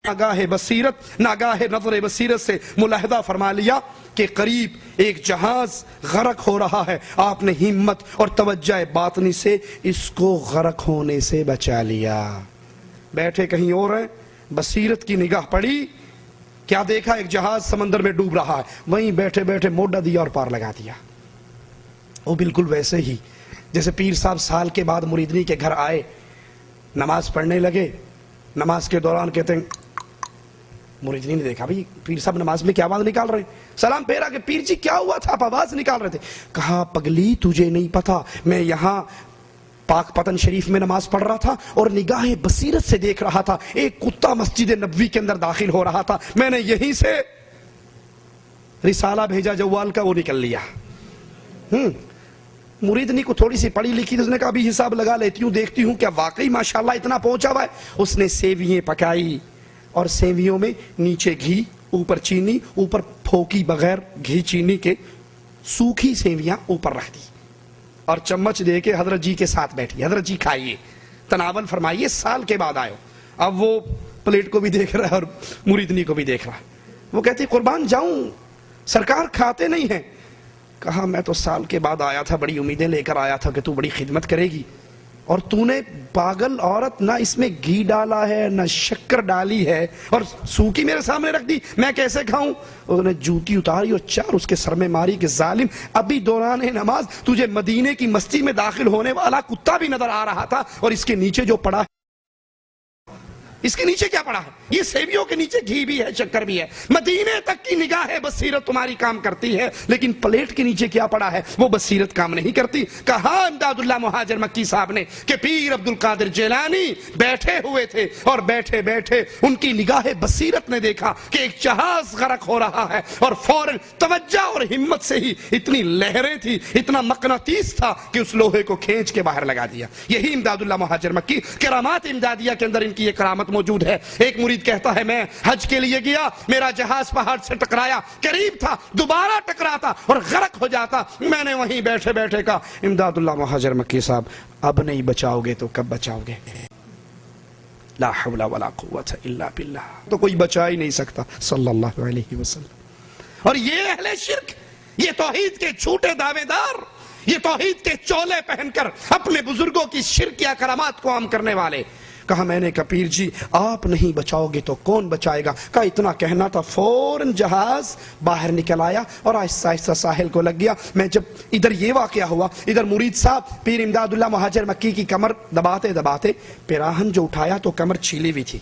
ناگاہ بصیرت ناگاہ نظر بصیرت سے ملاحظہ فرما لیا کہ قریب ایک جہاز غرق ہو رہا ہے. آپ نے ہمت اور توجہ باطنی سے اس کو غرق ہونے سے بچا لیا. بیٹھے کہیں اور ہیں, بصیرت کی نگاہ پڑی, کیا دیکھا؟ ایک جہاز سمندر میں ڈوب رہا ہے. وہیں بیٹھے بیٹھے موڈا دیا اور پار لگا دیا. وہ بالکل ویسے ہی جیسے پیر صاحب سال کے بعد مریدنی کے گھر آئے, نماز پڑھنے لگے, نماز کے دوران کہتے ہیں, مریدنی نے دیکھا بھئی پیر صاحب نماز میں کیا آواز نکال رہے ہیں, سلام پھیرا کہ پیر جی کیا ہوا تھا, آپ آواز نکال رہے تھے. کہا پگلی تجھے نہیں پتا, میں یہاں پاک پتن شریف میں نماز پڑھ رہا تھا اور نگاہ بصیرت سے دیکھ رہا تھا ایک کتا مسجد نبوی کے اندر داخل ہو رہا تھا, میں نے یہیں سے رسالہ بھیجا جوال کا, وہ نکل لیا. مریدنی کو تھوڑی سی پڑھی لکھی, اس نے کہا ابھی حساب لگا لیتی ہوں, دیکھتی ہوں کیا واقعی ماشاءاللہ اتنا پہنچا ہوا ہے. اس نے سیوییں پکائی اور سیویوں میں نیچے گھی, اوپر چینی, اوپر پھوکی بغیر گھی چینی کے سوکھی سیویاں اوپر رکھ دی اور چمچ دے کے حضرت جی کے ساتھ بیٹھی, حضرت جی کھائیے, تناول فرمائیے, سال کے بعد آئے. اب وہ پلیٹ کو بھی دیکھ رہا ہے اور مریدنی کو بھی دیکھ رہا ہے. وہ کہتی قربان جاؤں سرکار کھاتے نہیں ہیں. کہا میں تو سال کے بعد آیا تھا, بڑی امیدیں لے کر آیا تھا کہ تو بڑی خدمت کرے گی, اور تو نے پاگل عورت نہ اس میں گھی ڈالا ہے نہ شکر ڈالی ہے اور سوکی میرے سامنے رکھ دی, میں کیسے کھاؤں؟ انہوں نے جوتی اتاری اور چار اس کے سر میں ماری کہ ظالم, ابھی دوران نماز تجھے مدینے کی مسجد میں داخل ہونے والا کتا بھی نظر آ رہا تھا, اور اس کے نیچے جو پڑا ہے, اس کے نیچے کیا پڑا ہے؟ یہ سیویوں کے نیچے گھی بھی ہے, شکر بھی ہے. مدینے تک کی نگاہ بصیرت تمہاری کام کرتی ہے, لیکن پلیٹ کے نیچے کیا پڑا ہے وہ بصیرت کام نہیں کرتی. کہا امداد اللہ مہاجر مکی صاحب نے کہ پیر عبد القادر جیلانی بیٹھے ہوئے تھے اور بیٹھے بیٹھے ان کی نگاہ بصیرت نے دیکھا کہ ایک جہاز غرق ہو رہا ہے, اور فوراً توجہ اور ہمت سے ہی اتنی لہریں تھی, اتنا مقناطیس تھا کہ اس لوہے کو کھینچ کے باہر لگا دیا. یہی امداد اللہ مہاجر مکی کرامات امدادیہ کے اندر ان کی یہ کرامت موجود ہے. ایک مرید کہتا ہے میں حج کے لیے گیا, میرا جہاز پہاڑ سے ٹکرایا, قریب تھا دوبارہ ٹکراتا اور غرق ہو جاتا, میں نے وہیں بیٹھے بیٹھے کہا امداد اللہ مہاجر مکی صاحب اب نہیں بچاؤ گے تو کب بچاؤ گے؟ لا حول ولا قوت الا باللہ. تو کوئی بچا ہی نہیں سکتا صلی اللہ علیہ وسلم. اور یہ اہل شرک, یہ توحید کے جھوٹے دعوے دار, یہ توحید کے چولے پہن کر اپنے بزرگوں کی شرکیہ کرامات کو عام کرنے والے. کہا میں نے کہا پیر جی آپ نہیں بچاؤ گے تو کون بچائے گا؟ کہا اتنا کہنا تھا, فوراً جہاز باہر نکل آیا اور آہستہ آہستہ ساحل کو لگ گیا. میں جب ادھر یہ واقعہ ہوا, ادھر مرید صاحب پیر امداد اللہ مہاجر مکی کی کمر دباتے دباتے پیراہن جو اٹھایا تو کمر چھیلی ہوئی تھی.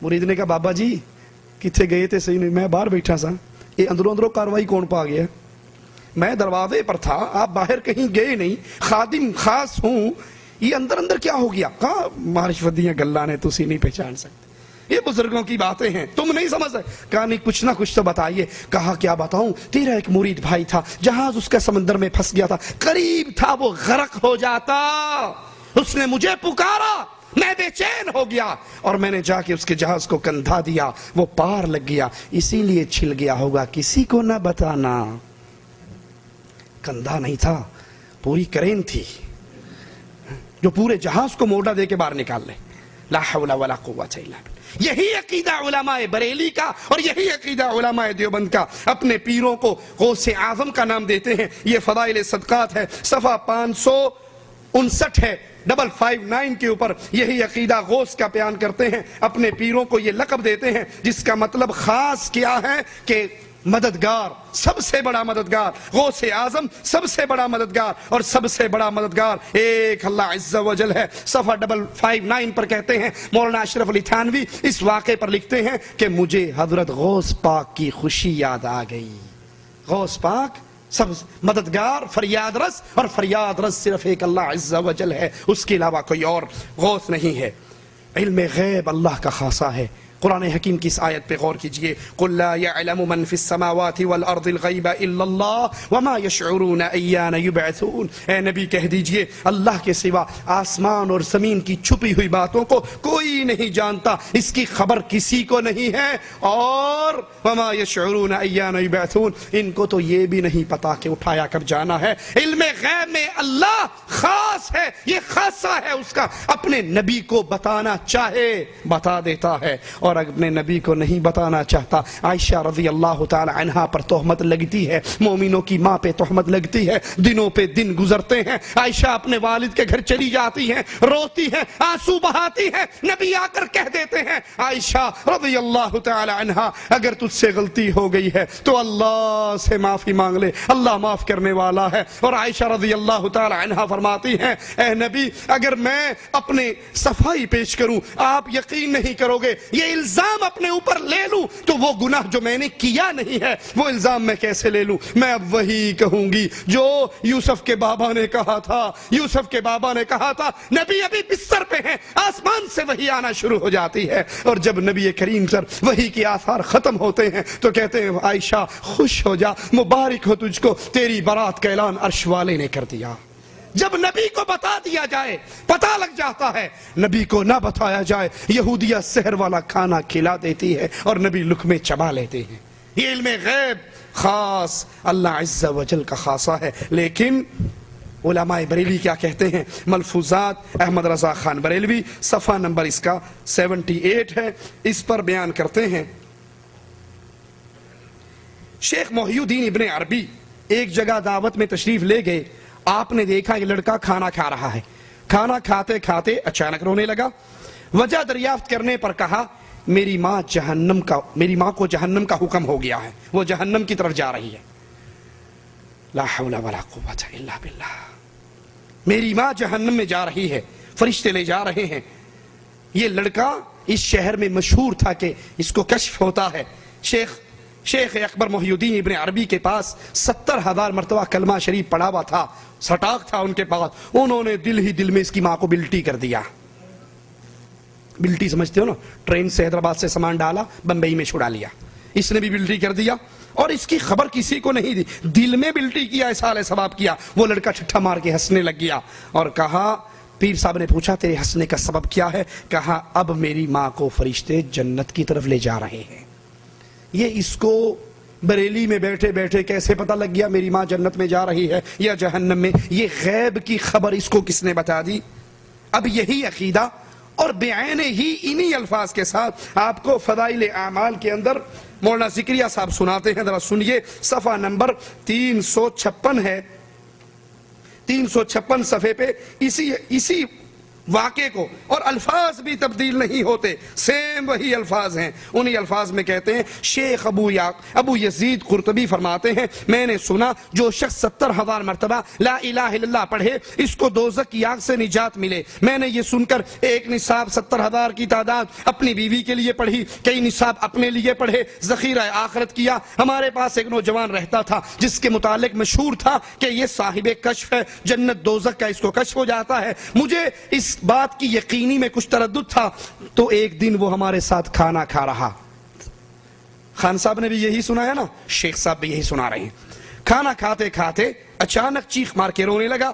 مرید نے کہا بابا جی کتنے گئے تھے؟ صحیح نہیں, میں باہر بیٹھا سا, یہ اندروں اندروں کاروائی کون پا گیا؟ میں دروازے پر تھا, آپ باہر کہیں گئے نہیں, خادم خاص ہوں, یہ اندر اندر کیا ہو گیا؟ کہا معرفت گلا نے تسی نہیں پہچان سکتے, یہ بزرگوں کی باتیں ہیں, تم نہیں سمجھ سکتے. کہا نہیں کچھ نہ کچھ تو بتائیے. کہا کیا بتاؤں, تیرا ایک مرید بھائی تھا, جہاز اس کا سمندر میں پھنس گیا تھا, قریب تھا وہ غرق ہو جاتا, اس نے مجھے پکارا, میں بے چین ہو گیا اور میں نے جا کے اس کے جہاز کو کندھا دیا, وہ پار لگ گیا, اسی لیے چھل گیا ہوگا, کسی کو نہ بتانا. کندھا نہیں تھا, پوری کرین تھی جو پورے جہاز کو موڑا دے کے باہر نکال لے. لا حول ولا قوت الا باللہ. یہی عقیدہ علماء بریلی کا اور یہی عقیدہ علماء دیوبند کا. اپنے پیروں کو غوث اعظم کا نام دیتے ہیں. یہ فضائل صدقات ہے, صفحہ 559 ہے, 559 کے اوپر یہی عقیدہ غوث کا بیان کرتے ہیں. اپنے پیروں کو یہ لقب دیتے ہیں جس کا مطلب خاص کیا ہے کہ مددگار, سب سے بڑا مددگار, غوث اعظم سب سے بڑا مددگار, اور سب سے بڑا مددگار ایک اللہ عز و جل ہے. صفحہ 559 پر کہتے ہیں مولانا اشرف علی تھانوی اس واقعے پر لکھتے ہیں کہ مجھے حضرت غوث پاک کی خوشی یاد آ گئی. غوث پاک سب مددگار, فریاد رس, اور فریاد رس صرف ایک اللہ عز و جل ہے, اس کے علاوہ کوئی اور غوث نہیں ہے. علم غیب اللہ کا خاصہ ہے. قرآن حکیم کی اس آیت پہ غور کیجئے, قُلْ لَا يَعْلَمُ مَنْ فِي السَّمَاوَاتِ وَالْأَرْضِ الْغَيْبَ إِلَّا اللَّهُ وَمَا يَشْعُرُونَ أَيَّانَ يُبْعَثُونَ. اے نبی کہہ دیجئے اللہ کے سوا آسمان اور زمین کی چھپی ہوئی باتوں کو کوئی نہیں جانتا, اس کی خبر کسی کو نہیں ہے, اور وَمَا يَشْعُرُونَ أَيَّانَ يُبْعَثُونَ, ان کو تو یہ بھی نہیں پتا کہ اٹھایا کب جانا ہے. علم غیب میں اللہ خاص ہے, یہ خاصہ ہے اس کا, اپنے نبی کو بتانا چاہے بتا دیتا ہے, اور اپنے نبی کو نہیں بتانا چاہتا. عائشہ رضی اللہ تعالی عنہا پر تہمت لگتی ہے, مومنوں کی ماں پہ تہمت لگتی ہے. دنوں پہ دن گزرتے ہیں, عائشہ اپنے والد کے گھر چلی جاتی ہیں, روتی ہیں, آنسو بہاتی ہیں. نبی آ کر کہہ دیتے ہیں عائشہ رضی اللہ تعالی عنہا اگر تجھ سے غلطی ہو گئی ہے تو اللہ سے معافی مانگ لے, اللہ معاف کرنے والا ہے. اور عائشہ رضی اللہ تعالی عنہا فرماتی ہیں اے نبی اگر میں اپنے صفائی پیش کروں آپ یقین نہیں کرو گے, یہ الزام اپنے اوپر لے لوں تو وہ گناہ جو میں نے کیا نہیں ہے وہ الزام میں کیسے لے لوں. میں اب وہی کہوں گی جو یوسف کے بابا نے کہا تھا. یوسف کے بابا نے کہا تھا نبی ابھی بستر پہ ہیں, آسمان سے وحی آنا شروع ہو جاتی ہے, اور جب نبی کریم پر وحی کی آثار ختم ہوتے ہیں تو کہتے ہیں عائشہ خوش ہو جا, مبارک ہو تجھ کو, تیری برات کا اعلان عرش والے نے کر دیا. جب نبی کو بتا دیا جائے پتہ لگ جاتا ہے, نبی کو نہ بتایا جائے یہودیہ سحر والا کھانا کھلا دیتی ہے اور نبی لقمے چبا لیتے ہیں. یہ علم غیب خاص اللہ عز و جل کا خاصہ ہے. لیکن علماء بریلی کیا کہتے ہیں, ملفوظات احمد رضا خان بریلوی صفحہ نمبر اس کا 78 ہے, اس پر بیان کرتے ہیں شیخ محی الدین ابن عربی ایک جگہ دعوت میں تشریف لے گئے. آپ نے دیکھا یہ لڑکا کھانا کھا رہا ہے, کھانا کھاتے کھاتے اچانک رونے لگا. وجہ دریافت کرنے پر کہا میری ماں کو جہنم کا حکم ہو گیا ہے, وہ جہنم کی طرف جا رہی ہے. لا حول ولا قوت الا باللہ. میری ماں جہنم میں جا رہی ہے, فرشتے لے جا رہے ہیں. یہ لڑکا اس شہر میں مشہور تھا کہ اس کو کشف ہوتا ہے. شیخ اکبر محی الدین ابن عربی کے پاس 70,000 مرتبہ کلمہ شریف پڑھا ہوا تھا, سٹاک تھا ان کے پاس. انہوں نے دل ہی دل میں اس کی ماں کو بلٹی کر دیا. بلٹی سمجھتے ہو نا, ٹرین سے حیدرآباد سے سامان ڈالا بمبئی میں چھڑا لیا, اس نے بھی بلٹی کر دیا اور اس کی خبر کسی کو نہیں دی. دل میں بلٹی کیا, احسال ثواب کیا. وہ لڑکا ٹھٹھا مار کے ہنسنے لگ گیا اور کہا, پیر صاحب نے پوچھا تیرے ہنسنے کا سبب کیا ہے؟ کہا اب میری ماں کو فرشتے جنت کی طرف لے جا رہے ہیں. یہ اس کو بریلی میں بیٹھے بیٹھے کیسے پتہ لگ گیا میری ماں جنت میں جا رہی ہے یا جہنم میں؟ یہ غیب کی خبر اس کو کس نے بتا دی؟ اب یہی عقیدہ اور بعین ہی انہی الفاظ کے ساتھ آپ کو فضائل اعمال کے اندر مولانا ذکریہ صاحب سناتے ہیں. ذرا سنیے, صفحہ نمبر 356 ہے, 356 صفحے پہ اسی واقعے کو, اور الفاظ بھی تبدیل نہیں ہوتے, سیم وہی الفاظ ہیں. انہی الفاظ میں کہتے ہیں شیخ ابو یزید قرطبی فرماتے ہیں میں نے سنا جو شخص 70,000 مرتبہ لا الہ الا اللہ پڑھے اس کو دوزخ کی آگ سے نجات ملے. میں نے یہ سن کر ایک نصاب 70,000 کی تعداد اپنی بیوی کے لیے پڑھی, کئی نصاب اپنے لیے پڑھے, ذخیرہ آخرت کیا. ہمارے پاس ایک نوجوان رہتا تھا جس کے متعلق مشہور تھا کہ یہ صاحب کشف ہے, جنت دوزخ کا اس کو کشف ہو جاتا ہے. مجھے اس بات کی یقینی میں کچھ تردد تھا, تو ایک دن وہ ہمارے ساتھ کھانا کھا رہا. خان صاحب نے بھی یہی سنا ہے نا, شیخ صاحب بھی یہی سنا رہے ہیں. کھانا کھاتے کھاتے اچانک چیخ مار کے رونے لگا.